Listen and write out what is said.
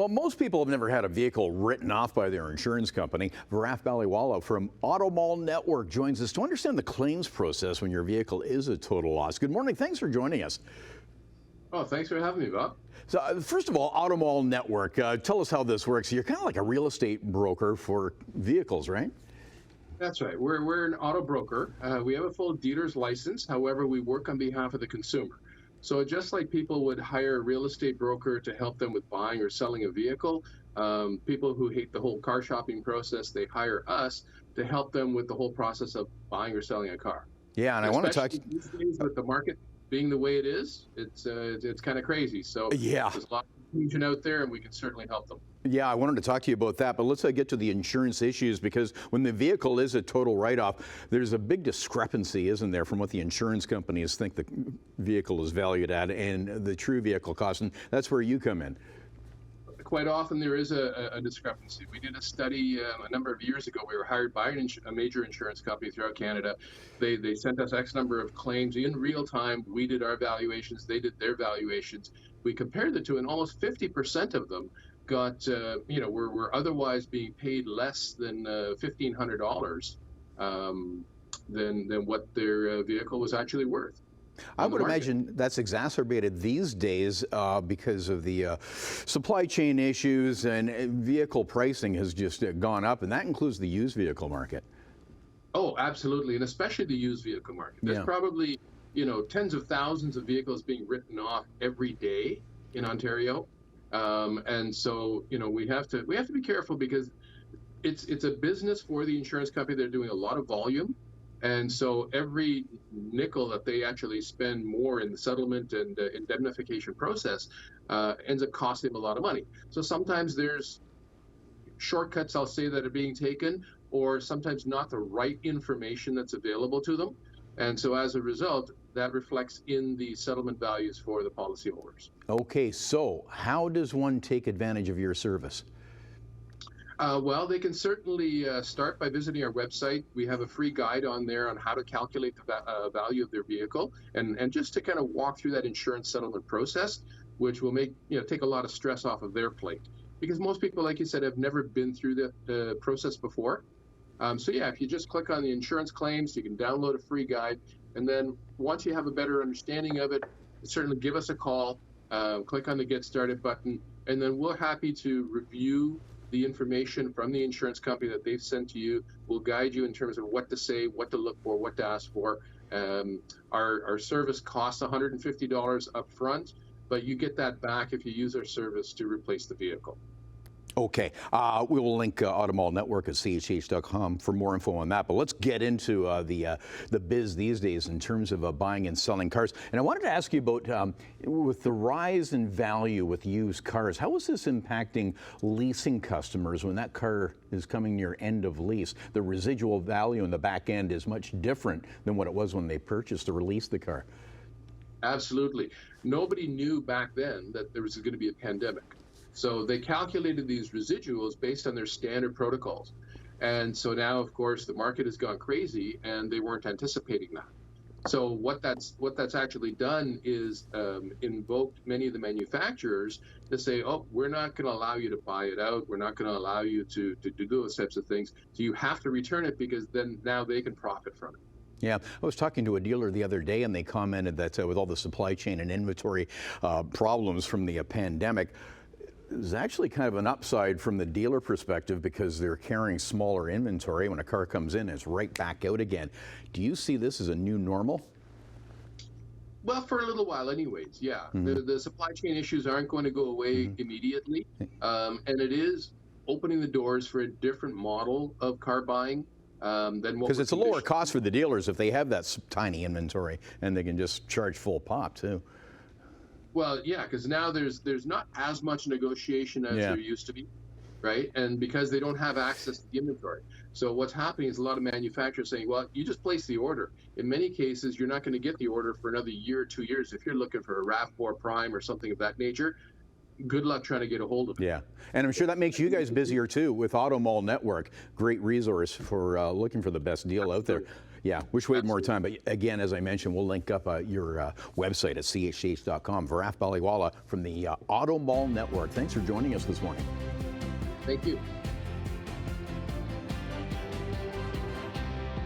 Well, most people have never had a vehicle written off by their insurance company. Viraf Baliwalla from Automall Network joins us to understand the claims process when your vehicle is a total loss. Good morning. Thanks for joining us. Oh, thanks for having me, Bob. So, first of all, Automall Network, tell us how this works. You're kind of like a real estate broker for vehicles, right? That's right. We're an auto broker. We have a full dealer's license. However, we work on behalf of the consumer. So just like people would hire a real estate broker to help them with buying or selling a vehicle, people who hate the whole car shopping process, they hire us to help them with the whole process of buying or selling a car. Yeah, and I want to talk these days with the market being the way it is, it's kind of crazy. So yeah, there's a lot of confusion out there, and we can certainly help them. Yeah, I wanted to talk to you about that, but let's get to the insurance issues, because when the vehicle is a total write-off, there's a big discrepancy, isn't there, from what the insurance companies think the vehicle is valued at and the true vehicle cost, and that's where you come in. Quite often there is a discrepancy. We did a study a number of years ago. We were hired by a major insurance company throughout Canada. They sent us X number of claims in real time. We did our valuations. They did their valuations. We compared the two, and almost 50% of them got, were otherwise being paid less than $1,500 than what their vehicle was actually worth. I would imagine that's exacerbated these days because of the supply chain issues, and vehicle pricing has just gone up, and that includes the used vehicle market. Oh, absolutely, and especially the used vehicle market. There's probably, tens of thousands of vehicles being written off every day in Ontario, and so we have to be careful, because it's a business for the insurance company. They're doing a lot of volume. And so every nickel that they actually spend more in the settlement and indemnification process ends up costing them a lot of money. So sometimes there's shortcuts, I'll say, that are being taken, or sometimes not the right information that's available to them. And so as a result, that reflects in the settlement values for the policyholders. Okay, so how does one take advantage of your service? Well, they can certainly start by visiting our website. We have a free guide on there on how to calculate the value of their vehicle, and just to kind of walk through that insurance settlement process, which will take a lot of stress off of their plate. Because most people, like you said, have never been through that process before. So yeah, if you just click on the insurance claims, you can download a free guide, and then once you have a better understanding of it, certainly give us a call, click on the Get Started button, and then we're happy to review the information from the insurance company that they've sent to you. Will guide you in terms of what to say, what to look for, what to ask for. Our service costs $150 up front, but you get that back if you use our service to replace the vehicle. Okay, we will link Automall Network at chh.com for more info on that. But let's get into the biz these days in terms of buying and selling cars. And I wanted to ask you about with the rise in value with used cars, how is this impacting leasing customers when that car is coming near end of lease? The residual value in the back end is much different than what it was when they purchased or released the car. Absolutely. Nobody knew back then that there was going to be a pandemic. So they calculated these residuals based on their standard protocols. And so now, of course, the market has gone crazy, and they weren't anticipating that. So what that's actually done is invoked many of the manufacturers to say, oh, we're not going to allow you to buy it out. We're not going to allow you to do those types of things. So you have to return it, because then now they can profit from it. Yeah, I was talking to a dealer the other day, and they commented that with all the supply chain and inventory problems from the pandemic, is actually kind of an upside from the dealer perspective, because they're carrying smaller inventory. When a car comes in, it's right back out again. Do you see this as a new normal? Well, for a little while anyways, yeah. The supply chain issues aren't going to go away immediately, and it is opening the doors for a different model of car buying than what, because it's a lower cost for the dealers if they have that tiny inventory, and they can just charge full pop too. Well, yeah, because now there's not as much negotiation as there used to be, right? And because they don't have access to the inventory. So what's happening is a lot of manufacturers saying, well, you just place the order. In many cases, you're not going to get the order for another year or 2 years. If you're looking for a RAV4 Prime or something of that nature, good luck trying to get a hold of it. Yeah, and I'm sure that makes you guys busier too with Automall Network. Great resource for looking for the best deal out there. Yeah, wish we had more time, but again, as I mentioned, we'll link up your website at chh.com. Viraf Baliwalla from the Automall Network. Thanks for joining us this morning. Thank you.